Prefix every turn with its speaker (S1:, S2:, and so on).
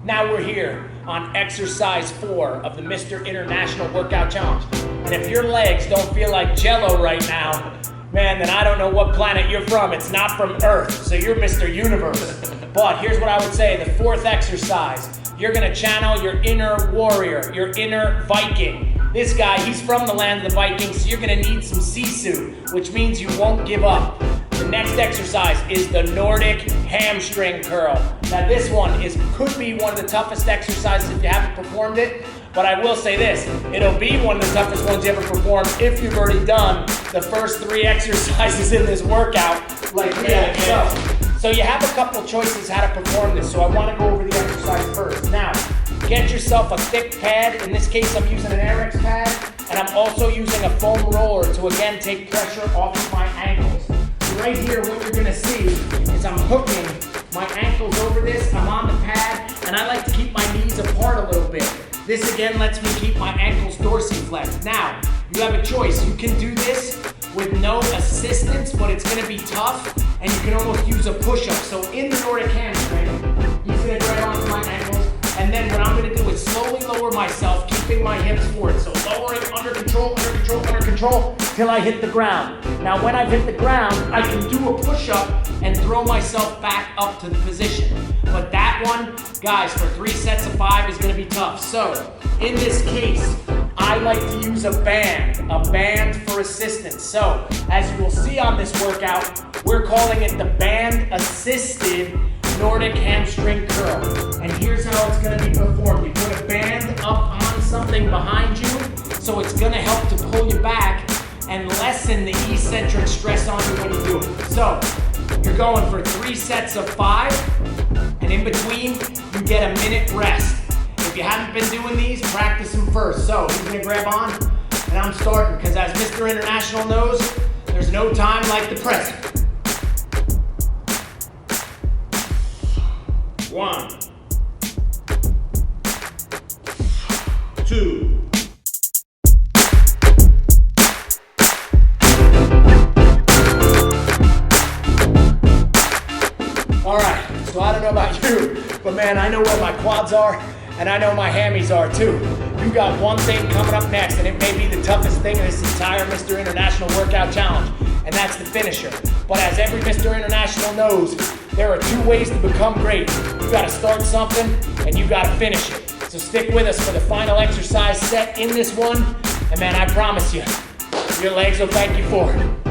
S1: Now we're here on exercise 4 of the Mr. International Workout Challenge. And if your legs don't feel like Jello right now, man, then I don't know what planet you're from. It's not from Earth, so you're Mr. Universe. But here's what I would say, the 4th exercise. You're gonna channel your inner warrior, your inner Viking. This guy, he's from the land of the Vikings, so you're gonna need some sisu, which means you won't give up. The next exercise is the Nordic hamstring curl. Now this one could be one of the toughest exercises if you haven't performed it, but I will say this, it'll be one of the toughest ones you ever performed if you've already done the first 3 exercises in this workout like we have. So you have a couple choices how to perform this, so I want to go over the exercise first. Now, get yourself a thick pad. In this case, I'm using an Airx pad, and I'm also using a foam roller to again take pressure off of my ankles. Right here, what you're gonna see is I'm hooking my ankles over this, I'm on the pad, and I like to keep my knees apart a little bit. This again lets me keep my ankles dorsiflex. Now, you have a choice. You can do this with no assistance, but it's gonna be tough, and you can almost use a push-up. So in the Nordic hamstring, he's gonna grab onto my ankles, and then what I'm gonna do is slowly lower myself, keeping my hips forward. So lowering, under control, till I hit the ground. Now when I've hit the ground, I can do a push-up and throw myself back up to the position. But that one, guys, for 3 sets of 5 is gonna be tough. So in this case, I like to use a band for assistance. So as you will see on this workout, we're calling it the band-assisted Nordic hamstring curl. And here's how it's gonna be performed. You put a band up on something behind you, so it's gonna help to pull you back and lessen the eccentric stress on you when you do it. So you're going for 3 sets of 5, and in between, you get a minute rest. If you haven't been doing these, practice them first. So he's gonna grab on, and I'm starting, because as Mr. International knows, there's no time like the present. 1, 2. All right, so I don't know about you, but man, I know where my quads are, and I know my hammies are too. You got one thing coming up next, and it may be the toughest thing in this entire Mr. International Workout Challenge, and that's the finisher. But as every Mr. International knows, there are 2 ways to become great. You gotta start something, and you gotta finish it. So stick with us for the final exercise set in this one, and man, I promise you, your legs will thank you for it.